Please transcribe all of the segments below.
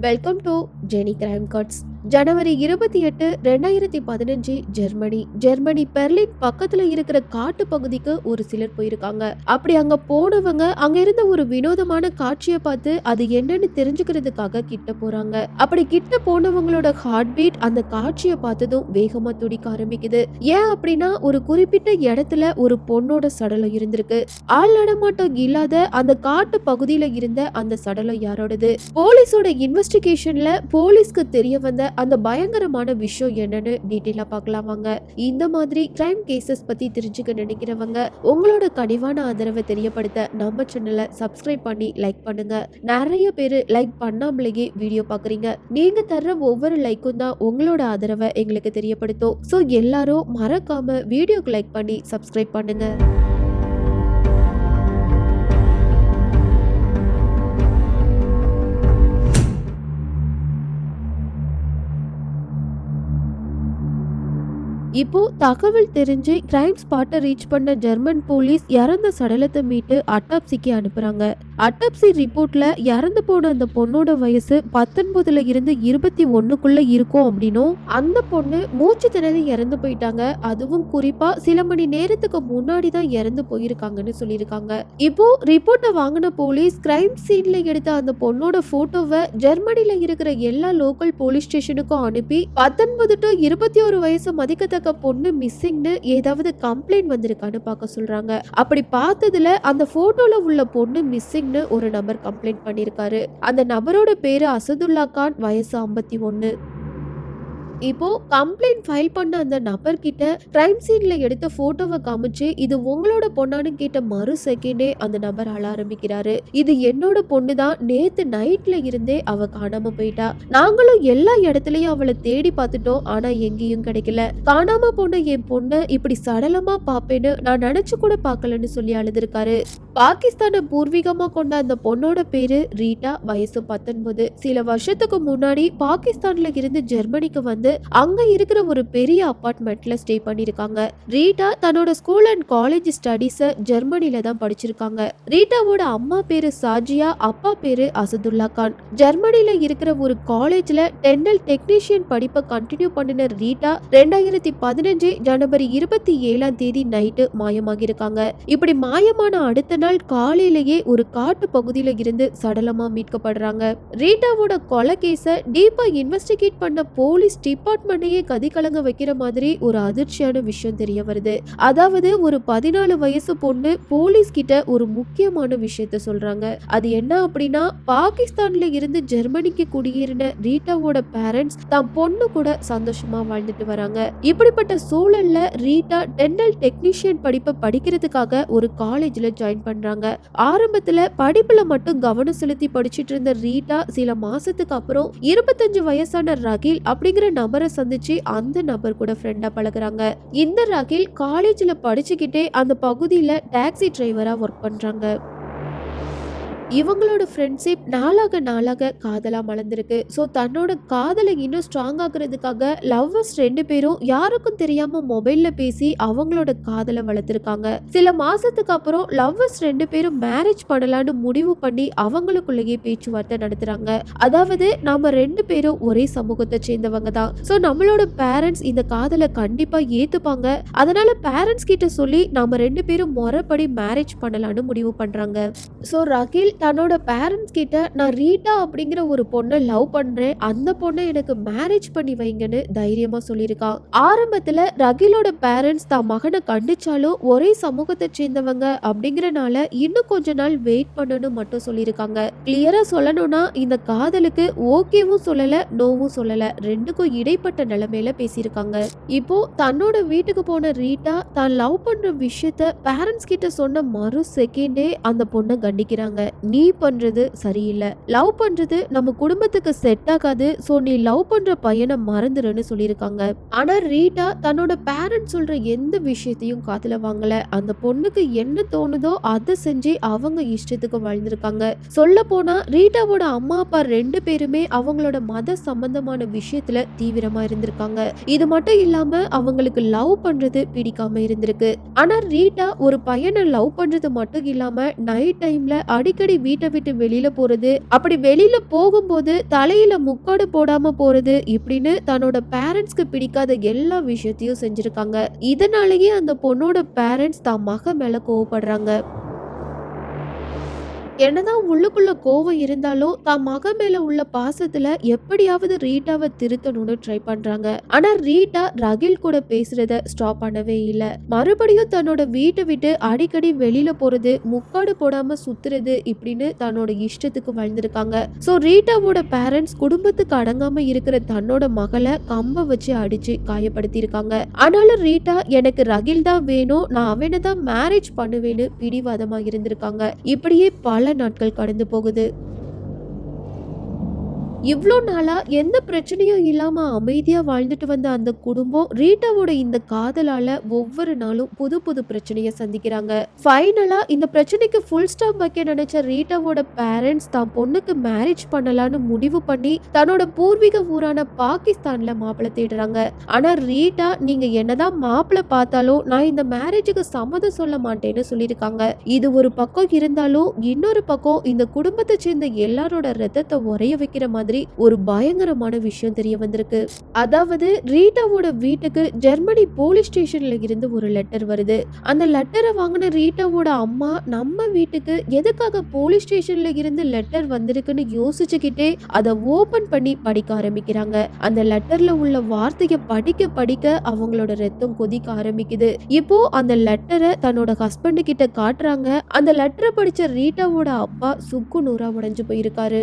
Welcome to Jeni crime cuts. ஜனவரி 28, 2015 Germany Berlin பக்கத்துல இருக்கிற காட்டு பகுதிக்கு ஒரு சிலர் போயிருக்காங்க. அப்படி அங்க போனவங்க அங்க இருந்த ஒரு வினோதமான காட்சியை பார்த்து அது என்னன்னு தெரிஞ்சுக்கிறதுக்காக கிட்ட போறாங்க. அப்படி கிட்ட போனவங்களோட ஹார்ட் பீட் அந்த காட்சியை பார்த்ததும் வேகமா துடிக்க ஆரம்பிக்குது. ஏன் அப்படின்னா ஒரு குறிப்பிட்ட இடத்துல ஒரு பொண்ணோட சடலம் இருந்திருக்கு. ஆள் நடமாட்டம் இல்லாத அந்த காட்டு பகுதியில இருந்த அந்த சடலம் யாரோடது? போலீஸோட இன்வெஸ்டிகேஷன்ல போலீஸ்க்கு தெரிய வந்த அந்த பயங்கரமான விஷயம் என்னன்னு டீட்டெயிலா பார்க்கலாம் வாங்க. இந்த மாதிரி கிரைம் கேசஸ் பத்தி தெரிஞ்சுக்க நினைக்கிறவங்க உங்களோட கனிவான ஆதரவை தெரியப்படுத்த நம்ம சேனலை சப்ஸ்கிரைப் பண்ணி லைக் பண்ணுங்க. நிறைய பேரு லைக் பண்ணாமலேயே வீடியோ பாக்குறீங்க. நீங்க தர்ற ஒவ்வொரு லைக்கும் தான் உங்களோட ஆதரவை எங்களுக்கு தெரியப்படுத்தும். ஸோ எல்லாரும் மறக்காம வீடியோக்கு லைக் பண்ணி சப்ஸ்கிரைப் பண்ணுங்க. இப்போ தகவல் தெரிஞ்சு கிரைம் ஸ்பாட்டை ரீச் பண்ண ஜெர்மன் போலீஸ் இறந்த சடலத்தை மீட்டு அட்டாப்சிக்கு அனுப்புறாங்க. அட்டாப்சி ரிப்போர்ட்ல இறந்து போன அந்த பொண்ணோட வயசு 19 இருந்து 21 இருக்கும் அப்படின்னும், அந்த பொண்ணு மூச்சு திணறி இறந்து போயிட்டாங்க. அதுவும் குறிப்பா சில மணி நேரத்துக்கு முன்னாடி தான் இறந்து போயிருக்காங்கன்னு சொல்லியிருக்காங்க. இப்போ ரிப்போர்ட்டை வாங்கின போலீஸ் கிரைம் சீன்ல எடுத்த அந்த பொண்ணோட போட்டோவை ஜெர்மனில இருக்கிற எல்லா லோக்கல் போலீஸ் ஸ்டேஷனுக்கும் அனுப்பி 19 to 21 வயசு மதிக்கத்தக்க பொண்ணு மிஸ்ஸிங்னு ஏதாவது கம்ப்ளைண்ட் வந்திருக்கான்னு பார்க்க சொல்றாங்க. அப்படி பார்த்ததுல அந்த போட்டோல உள்ள பொண்ணு மிஸ்ஸிங்னு ஒரு நபர் கம்ப்ளைண்ட் பண்ணிருக்காரு. அந்த நபரோட பேரு அசதுல்லா கான், வயசு 51. இப்போ கம்ப்ளைண்ட் ஃபைல் பண்ண அந்த நபர்கிட்ட கிரைம் சீன்ல எடுத்த போட்டோவை காமிச்சு இது உங்களோட பொண்ணான்னு கேட்ட மறு செகண்டே அந்த நபர் அழ ஆரம்பிக்கிறாரு. இது என்னோட பொண்ணு தான், நேத்து நைட்ல இருந்தே அவ காணாம போயிட்டா. நாங்களும் எல்லா இடத்துலயும் அவளை தேடி பார்த்துட்டோம், ஆனா எங்கேயும் கிடைக்கல. காணாம போன என் பொண்ணு இப்படி சடலமா பாப்பேன்னு நான் நினைச்சு கூட பார்க்கலன்னு சொல்லி அழுதுருக்காரு. பாகிஸ்தானை பூர்வீகமா கொண்ட அந்த பொண்ணோட பேரு ரீட்டா, வயசு 19. சில வருஷத்துக்கு முன்னாடி பாகிஸ்தான்ல இருந்து ஜெர்மனிக்கு வந்து அங்க இருக்கிற ஒரு பெரிய அபார்ட்மெண்ட்ல ஸ்டே பண்ணிருக்காங்க. ரீட்டா தன்னோட ஸ்கூல் அண்ட் காலேஜ் ஸ்டடீஸ ஜெர்மனில தான் படிச்சிருக்காங்க. ரீட்டாவோட அம்மா பேரு சாஜியா, அப்பா பேரு அசதுல்லா கான். ஜெர்மனில இருக்கிற ஒரு காலேஜ்ல டென்னல் டெக்னீஷியன் படிப்பை கண்டினியூ பண்ணின ரீட்டா 2015 ஜனவரி 27 நைட்டு மாயமாகிருக்காங்க. இப்படி மாயமான அடுத்த நாள் காலையிலேயே ஒரு காட்டு பகுதியில இருந்து சடலமா மீட்கப்படுறாங்க. ரீட்டாவோட கொலை கேஸ டீப்பா இன்வெஸ்டிகேட் பண்ண போலீஸ் டிபார்ட்மெண்ட்டையே கதிகலங்க வைக்கிற மாதிரி ஒரு அதிர்ச்சியான விஷயம் தெரிய வருது. அதாவது ஒரு 14 வயசு பொண்ணு போலீஸ் கிட்ட ஒரு முக்கியமான விஷயத்த சொல்றாங்க. அது என்ன அப்படின்னா, பாகிஸ்தான்ல இருந்து ஜெர்மனிக்கு குடியேறின ரீட்டாவோட பேரண்ட்ஸ் தான் பொண்ணு கூட சந்தோஷமா வாழ்ந்துட்டு வராங்க. இப்படிப்பட்ட சூழல்ல ரீட்டா டென்னல் டெக்னீஷியன் படிப்பை படிக்கிறதுக்காக ஒரு காலேஜ்ல ஜாயின் பண்றாங்க. ஆரம்பத்துல படிப்புல மட்டும் கவனம் செலுத்தி படிச்சிட்டு இருந்த ரீட்டா சில மாசத்துக்கு அப்புறம் 25 வயசான ரகில் அப்படிங்கிற நபரை சந்திச்சு அந்த நபர் கூட ஃப்ரெண்டா பழகுறாங்க. இந்த ரகில் காலேஜ்ல படிச்சுக்கிட்டே அந்த பகுதியில டாக்ஸி டிரைவரா ஒர்க் பண்றாங்க. இவங்களோட ஃப்ரெண்ட்ஷிப் நாளாக காதலா மலர்ந்திருக்கு. ஸோ தன்னோட காதலை இன்னும் ஸ்ட்ராங் ஆகுறதுக்காக லவ்வர்ஸ் 2 பேரும் யாருக்கும் தெரியாம மொபைல்ல பேசி அவங்களோட காதலை வளர்த்திருக்காங்க. சில மாசத்துக்கு அப்புறம் லவ்வர்ஸ் 2 பேரும் மேரேஜ் பண்ணலான்னு முடிவு பண்ணி அவங்களுக்குள்ளேயே பேச்சுவார்த்தை நடத்துறாங்க. அதாவது நாம 2 பேரும் ஒரே சமூகத்தை சேர்ந்தவங்க தான். ஸோ நம்மளோட பேரண்ட்ஸ் இந்த காதலை கண்டிப்பா ஏத்துப்பாங்க. அதனால பேரண்ட்ஸ் கிட்ட சொல்லி நாம 2 பேரும் முறைப்படி மேரேஜ் பண்ணலான்னு முடிவு பண்றாங்க. ஸோ ரகில் தன்னோட பேரண்ட்ஸ் கிட்ட நான் ரீட்டா அப்படிங்கிற ஒரு பொண்ணை லவ் பண்றேன், அந்த பொண்ணை எனக்கு மேரேஜ் பண்ணி வைங்கன்னு தைரியமா சொல்லியிருக்கான். ஆரம்பத்துல ரகிலோட பேரண்ட்ஸ் தான் மகனை கண்டிச்சாலும் ஒரே சமூகத்தை சேர்ந்தவங்க அப்படிங்கறனால இன்னும் கொஞ்ச நாள் வெயிட் பண்ணணும் மட்டும் சொல்லியிருக்காங்க. கிளியரா சொல்லணும்னா இந்த காதலுக்கு ஓகேவும் சொல்லல, நோவும் சொல்லல, ரெண்டுக்கும் இடைப்பட்ட நிலைமையில பேசியிருக்காங்க. இப்போ தன்னோட வீட்டுக்கு போன ரீட்டா தான் லவ் பண்ற விஷயத்த பேரண்ட்ஸ் கிட்ட சொன்ன மறு செகண்டே அந்த பொண்ணை கண்டிக்கிறாங்க. நீ பண்றது சரியில்லை, லவ் பண்றது நம்ம குடும்பத்துக்கு செட் ஆகாது, சோ நீ லவ் பண்ற பையனை மறந்துருன்னு சொல்லியிருக்காங்க. ஆனா ரீட்டா தன்னோட பேரண்ட்ஸ் சொல்ற எந்த விஷயத்தையும் காதுல வாங்கல. அந்த பொண்ணுக்கு என்ன தோணுதோ அதை செஞ்சு அவங்க இஷ்டத்துக்கு வாழ்ந்திருக்காங்க. சொல்ல போனா ரீட்டாவோட அம்மா அப்பா 2 பேருமே அவங்களோட மத சம்பந்தமான விஷயத்துல தீவிரமா இருந்திருக்காங்க. இது மட்டும் இல்லாம அவங்களுக்கு லவ் பண்றது பிடிக்காம இருந்திருக்கு. ஆனா ரீட்டா ஒரு பையனை லவ் பண்றது மட்டும் இல்லாம நைட் டைம்ல அடிக்கடி அடிக்கடி வீட்டை விட்டு வெளியில போறது, அப்படி வெளியில போகும்போது தலையில முக்காடு போடாம போறது, இப்படின்னு தன்னோட பேரண்ட்ஸ்க்கு பிடிக்காத எல்லா விஷயத்தையும் செஞ்சிருக்காங்க. இதனாலேயே அந்த பொண்ணோட பேரண்ட்ஸ் தான் மக மேல கோவப்படுறாங்க. என்னதான் உள்ளுக்குள்ள கோவம் இருந்தாலும் தான் மகன் மேல உள்ள பாசத்துல எப்படியாவது ரீட்டாவை திருத்தணும்னு ட்ரை பண்றாங்க. ஆனா ரீட்டா ரகில் கூட பேசுறத ஸ்டாப் பண்ணவே இல்ல. மறுபடியும் தன்னோட வீட்டை விட்டு அடிக்கடி வெளியில போறது, முக்காடு போடாம சுத்துறது, இப்படின்னு தன்னோட இஷ்டத்துக்கு வாழ்ந்திருக்காங்க. சோ ரீட்டாவோட பேரண்ட்ஸ் குடும்பத்துக்கு அடங்காம இருக்கிற தன்னோட மகளை கம்ப வச்சு அடிச்சு காயப்படுத்தி இருக்காங்க. ஆனாலும் ரீட்டா எனக்கு ரகில் தான் வேணும், நான் அவனை தான் மேரேஜ் பண்ணுவேன்னு பிடிவாதமா இருந்திருக்காங்க. இப்படியே பல நாட்கள் கடந்து போகுது. இவ்ளோ நாளா எந்த பிரச்சனையும் இல்லாம அமைதியா வாழ்ந்துட்டு வந்த அந்த குடும்பம் ரீட்டாவோட இந்த காதலால ஒவ்வொரு நாளும் புது புது பிரச்சனைய சந்திக்கிறாங்க. ஃபைனலா இந்த பிரச்சனைக்கு ஃபுல் ஸ்டாப் வைக்க நினைச்ச ரீட்டாவோட பேரண்ட்ஸ் தான் பொண்ணுக்கு மேரேஜ் பண்ணலான்னு முடிவு பண்ணி தன்னோட பூர்வீக ஊரான பாகிஸ்தான்ல மாப்பிள்ளை தேடுறாங்க. ஆனா ரீட்டா, நீங்க என்னதான் மாப்பிள்ளை பார்த்தாலும் நான் இந்த மேரேஜுக்கு சம்மதம் சொல்ல மாட்டேன்னு சொல்லியிருக்காங்க. இது ஒரு பக்கம் இருந்தாலும் இன்னொரு பக்கம் இந்த குடும்பத்தை சேர்ந்த எல்லாரோட ரத்தத்தை உறைய வைக்கிற மாதிரி ஒரு பயங்கரமான விஷயம் தெரிய வந்திருக்கு. அதாவது ரீட்டாவோட வீட்டுக்கு ஜெர்மனி போலீஸ் ஸ்டேஷன்ல இருந்து ஒரு லெட்டர் வருது. அந்த லெட்டரை வாங்கின ரீட்டாவோட அம்மா நம்ம வீட்டுக்கு எதுக்காக போலீஸ் ஸ்டேஷன்ல இருந்து லெட்டர் வந்திருக்குன்னு யோசிச்சுக்கிட்டே அதை ஓபன் பண்ணி படிக்க ஆரம்பிக்கிறாங்க. அந்த லெட்டர்ல உள்ள வார்த்தையை படிக்க படிக்க அவங்களோட ரத்தம் கொதிக்க ஆரம்பிக்குது. இப்போ அந்த லெட்டரை தன்னோட ஹஸ்பண்ட் கிட்ட காட்டுறாங்க. அந்த லெட்டரை படிச்ச ரீட்டாவோட அப்பா சுக்கு நூறா உடைஞ்சு போயிருக்காரு.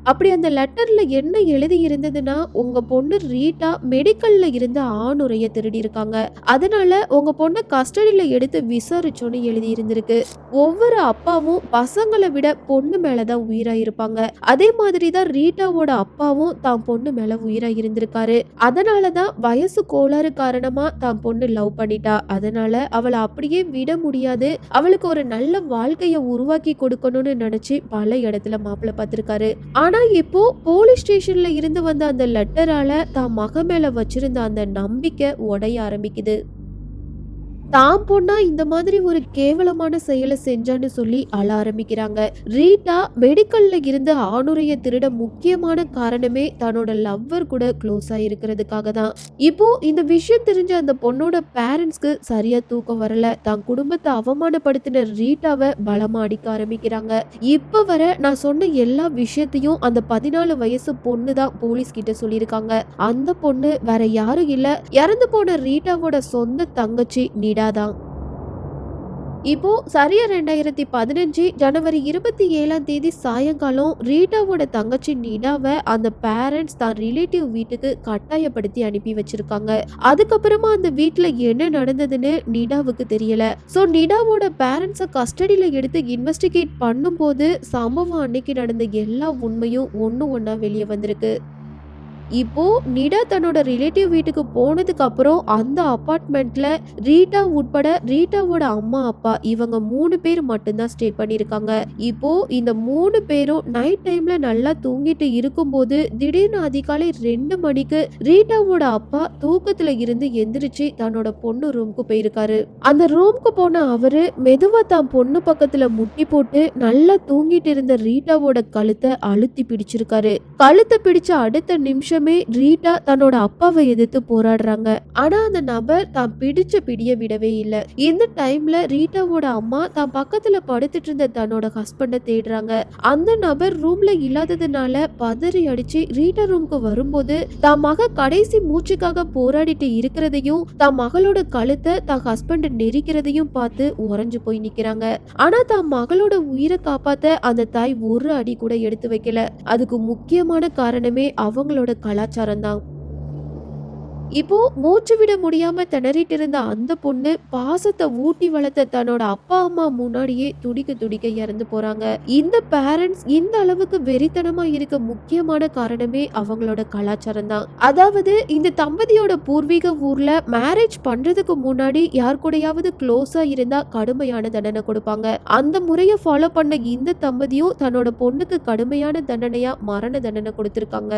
அப்படி அந்த லெட்டர்ல என்ன எழுதி இருந்ததுன்னா, உங்க பொண்ணு ரீட்டா மெடிக்கல்ல இருந்த ஆணுறைய திருடி இருக்காங்க, அதனால உங்க பொண்ணை கஸ்டடியில எடுத்து விசாரிச்சோன்னு எழுதி இருந்திருக்கு. ஒவ்வொரு அப்பாவும் பசங்களை விட பொண்ணு மேலதான் உயிரா இருப்பாங்க. அதே மாதிரிதான் ரீட்டாவோட அப்பாவும் தான் பொண்ணு மேல உயிரா இருந்திருக்காரு. அதனாலதான் வயசு கோளாறு காரணமா தான் பொண்ணு லவ் பண்ணிட்டா. அதனால அவளை அப்படியே விட முடியாது, அவளுக்கு ஒரு நல்ல வாழ்க்கைய உருவாக்கி கொடுக்கணும்னு நினைச்சு பல இடத்துல மாப்பிள்ளை பார்த்திருக்காரு. ஆனா இப்போ போலீஸ் ஸ்டேஷன்ல இருந்து வந்த அந்த லெட்டரால தான் மக மேல வச்சிருந்த அந்த நம்பிக்கை உடைய ஆரம்பிக்குது. தான் பொண்ணா இந்த மாதிரி ஒரு கேவலமான செயலை செஞ்சான்னு சொல்லி அழ ஆரம்பிக்கிறாங்க. ரீட்டா மெடிக்கல்ல இருந்து ஆணுறைய திருட முக்கியமான காரணமே தன்னோட லவ்வர் கூட க்ளோஸ் ஆயிருக்கிறதுக்காக தான். இப்போ இந்த விஷயம் தெரிஞ்ச அந்த பொண்ணோட பேரண்ட்ஸ்க்கு சரியா தூக்கம் வரல. தான் குடும்பத்தை அவமானப்படுத்தின ரீட்டாவை பலமா அடிக்க ஆரம்பிக்கிறாங்க. இப்ப வர நான் சொன்ன எல்லா விஷயத்தையும் அந்த 14 வயசு பொண்ணு தான் போலீஸ் கிட்ட சொல்லியிருக்காங்க. அந்த பொண்ணு வேற யாரும் இல்ல, இறந்து போன ரீட்டாவோட சொந்த தங்கச்சி நிடாதான். இப்போ சரியா 2015 ஜனவரி 27 சாயங்காலம் ரீட்டாவோட தங்கச்சி நிடாவை அந்த பேரண்ட்ஸ் தான் ரிலேட்டிவ் வீட்டுக்கு கட்டாயப்படுத்தி அனுப்பி வச்சிருக்காங்க. அதுக்கப்புறமா அந்த வீட்டுல என்ன நடந்ததுன்னு நிடாவுக்கு தெரியல. சோ நிடாவோட பேரண்ட்ஸ கஸ்டடியில எடுத்து இன்வெஸ்டிகேட் பண்ணும்போது சம்பவம் அன்னைக்கு நடந்த எல்லா உண்மையும் ஒண்ணு ஒண்ணா வெளியே வந்திருக்கு. இப்போ நிடா தன்னோட ரிலேட்டிவ் வீட்டுக்கு போனதுக்கு அப்புறம் அந்த அபார்ட்மெண்ட்ல ரீட்டா உட்பட ரீட்டாவோட அம்மா அப்பா இவங்க 3 பேர் மட்டும்தான் ஸ்டே பண்ணிருக்காங்க. இப்போ இந்த 3 பேரும் நைட் டைம்ல நல்லா தூங்கிட்டு இருக்கும்போது திடீர்னு அதிகாலை 2 மணிக்கு ரீட்டாவோட அப்பா தூக்கத்துல இருந்து எந்திரிச்சு தன்னோட பொண்ணு ரூமுக்கு போயிருக்காரு. அந்த ரூமுக்கு போன அவரு மெதுவா தான் பொண்ணு பக்கத்துல முட்டி போட்டு நல்லா தூங்கிட்டு இருந்த ரீட்டாவோட கழுத்தை அழுத்தி பிடிச்சிருக்காரு. கழுத்தை பிடிச்ச அடுத்த நிமிஷம் ரீட்டா தன்னோட அப்பாவை எதிர்த்து போராடுறாங்க. ஆனா அந்த நபர் தான் பிடிச்ச பிடிய விடவே இல்ல. இந்த டைம்ல ரீட்டாவோட அம்மா தான் பக்கத்துல படுத்துட்டு இருந்த தன்னோட ஹஸ்பண்ட தேடுறாங்க. அந்த நபர் ரூம்ல இல்லாததுனால பதறி அடிச்சு ரீட்டா ரூமுக்கு வரும்போது தான் மக கடைசி மூச்சுக்காக போராடிட்டு இருக்கிறதையும் தான் மகளோட கழுத்தை தான் ஹஸ்பண்ட் நெரிக்கிறதையும் பார்த்து உறைஞ்சு போய் நிக்கிறாங்க. ஆனா தான் மகளோட உயிரை காப்பாத்த அந்த தாய் ஒரு அடி கூட எடுத்து வைக்கல. அதுக்கு முக்கியமான காரணமே அவங்களோட கலாச்சாரம் தான். இப்போ மூச்சு விட முடியாம திணறிட்டு இருந்த அந்த பொண்ணு பாசத்தை ஊட்டி வளர்த்த தன்னோட அப்பா அம்மா முன்னாடியே துடிக்க துடிக்க இறந்து போறாங்க. இந்த பேரண்ட்ஸ் இந்த அளவுக்கு வெறித்தனமா இருக்க முக்கியமான காரணமே அவங்களோட கலாச்சாரம் தான். அதாவது இந்த தம்பதியோட பூர்வீக ஊர்ல மேரேஜ் பண்றதுக்கு முன்னாடி யார் கூடயாவது க்ளோஸா இருந்தா கடுமையான தண்டனை கொடுப்பாங்க. அந்த முறையை ஃபாலோ பண்ண இந்த தம்பதியும் தன்னோட பொண்ணுக்கு கடுமையான தண்டனையா மரண தண்டனை கொடுத்திருக்காங்க.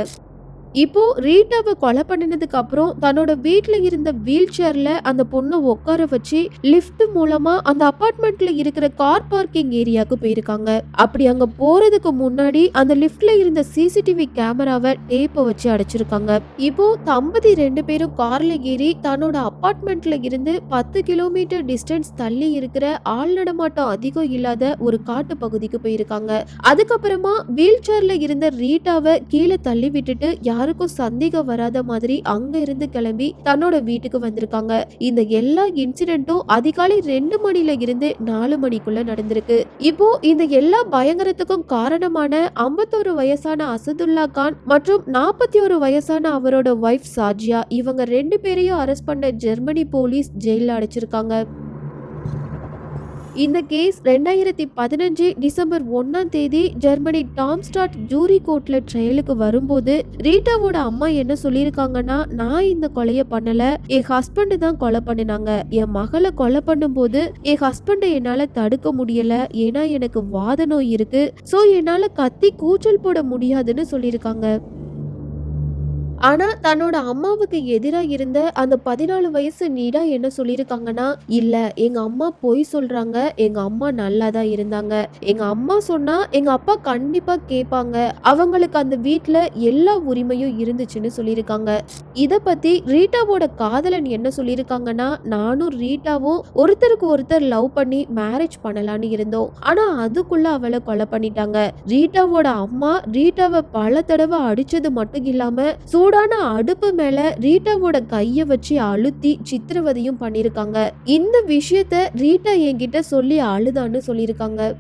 இப்போ ரீட்டாவை கொலை பண்ணினதுக்கு அப்புறம் தன்னோட வீட்ல இருந்த வீல் சேர்ல அந்த பொண்ணை உட்கார வச்சு லிஃப்ட் மூலமா அந்த அபார்ட்மெண்ட்ல இருக்கிற கார் பார்க்கிங் ஏரியாவுக்கு போயிருக்காங்க. அப்படி அங்க போறதுக்கு முன்னாடி அந்த லிஃப்ட்ல இருந்த சிசிடிவி கேமராவை டேப்பை வச்சு அடைச்சிருக்காங்க. இப்போ தம்பதி 2 பேரும் கார்ல ஏறி தன்னோட அபார்ட்மெண்ட்ல இருந்து 10 கிலோமீட்டர் டிஸ்டன்ஸ் தள்ளி இருக்கிற ஆள் நடமாட்டம் அதிகம் இல்லாத ஒரு காட்டு பகுதிக்கு போயிருக்காங்க. அதுக்கப்புறமா வீல் சேர்ல இருந்த ரீட்டாவை கீழே தள்ளி விட்டுட்டு யாருக்கும் சந்தேகம் வராத மாதிரி அங்க இருந்து கிளம்பி தன்னோட வீட்டுக்கு வந்திருக்காங்க. இந்த எல்லா இன்சிடென்ட்டும் அதிகாலை 2 மணில இருந்து 4 மணிக்குள்ள நடந்திருக்கு. இப்போ இந்த எல்லா பயங்கரத்துக்கும் காரணமான 51 வயசான அசதுல்லா கான் மற்றும் 41 வயசான அவரோட வைஃப் சாஜியா, இவங்க 2 பேரையும் அரெஸ்ட் பண்ண ஜெர்மனி போலீஸ் ஜெயில அடைச்சிருக்காங்க. இந்த கேஸ் 2015 டிசம்பர் 1ஆம் தேதி ஜெர்மனி டாம்ஸ்டாட் ஜூரி கோர்ட்ல ட்ரையலுக்கு வரும்போது ரீட்டாவோட அம்மா என்ன சொல்லியிருக்காங்கன்னா, நான் இந்த கொலையை பண்ணல, என் ஹஸ்பண்ட் தான் கொலை பண்ணினாங்க. என் மகளை கொலை பண்ணும்போது என் ஹஸ்பண்டை என்னால தடுக்க முடியல, ஏன்னா எனக்கு வாத நோய் இருக்கு, சோ என்னால கத்தி கூச்சல் போட முடியாதுன்னு சொல்லியிருக்காங்க. ஆனா தன்னோட அம்மாவுக்கு எதிரா இருந்த அந்த 14 வயசு நீடா என்ன சொல்லியிருக்காங்கன்னா, இல்ல எங்க அம்மா பொய் சொல்றாங்க, எங்க அம்மா நல்லா தான் இருந்தாங்க, எங்க அம்மா சொன்னா எங்க அப்பா கண்டிப்பா கேட்பாங்க, அவங்களுக்கு அந்த வீட்ல எல்லா உரிமையும் இருந்துச்சுன்னு சொல்லியிருக்காங்க. இத பத்தி ரீட்டாவோட காதலன் என்ன சொல்லியிருக்காங்கன்னா, நானும் ரீட்டாவும் ஒருத்தருக்கு ஒருத்தர் லவ் பண்ணி மேரேஜ் பண்ணலான்னு இருந்தோம், ஆனா அதுக்குள்ள அவளை கொலை பண்ணிட்டாங்க. ரீட்டாவோட அம்மா ரீட்டாவை பல தடவை அடிச்சது மட்டும் இல்லாம சூடான அடுப்பு மேல ரீட்டாவோட கைய வச்சு அழுத்தி சித்திரவதையும் பண்ணிருக்காங்க. இந்த விஷயத்த ரீட்டா என்கிட்ட சொல்லி அழுதான்னு சொல்லியிருக்காங்க.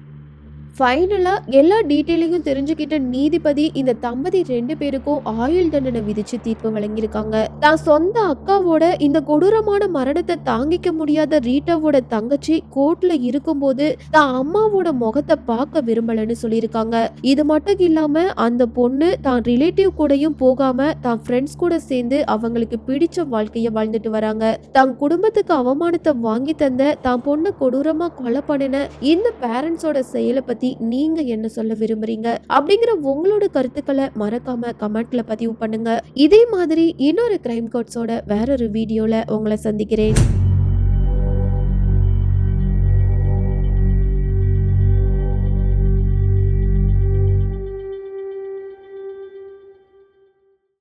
ஃபைனலா எல்லா டீட்டெயிலையும் தெரிஞ்சுக்கிட்ட நீதிபதி இந்த தம்பதி 2 பேருக்கும் ஆயுள் தண்டனை விதிச்சு தீர்ப்பு வழங்கியிருக்காங்க. தான் சொந்த அக்காவோட இந்த கொடூரமான மரணத்தை தாங்கிக்க முடியாத ரீட்டாவோட தங்கச்சி கோர்ட்ல இருக்கும்போது தான் அம்மாவோட முகத்தை பார்க்க விரும்பலன்னு சொல்லியிருக்காங்க. இது மட்டும் இல்லாம அந்த பொண்ணு தான் ரிலேட்டிவ் கூடயும் போகாம தான் ஃப்ரெண்ட்ஸ் கூட சேர்ந்து அவங்களுக்கு பிடிச்ச வாழ்க்கைய வாழ்ந்துட்டு வராங்க. தான் குடும்பத்துக்கு அவமானத்தை வாங்கி தந்த தான் பொண்ணை கொடூரமா கொலை பண்ணின இந்த பேரண்ட்ஸோட செயலை பத்தி நீங்க என்ன சொல்ல விரும்புறீங்க அப்படிங்கிற உங்களோட கருத்துக்களை மறக்காம கமெண்ட்ல பதிவு பண்ணுங்க. இதே மாதிரி இன்னொரு கிரைம் கோட்ஸோட வேறொரு வீடியோல உங்களை சந்திக்கிறேன்.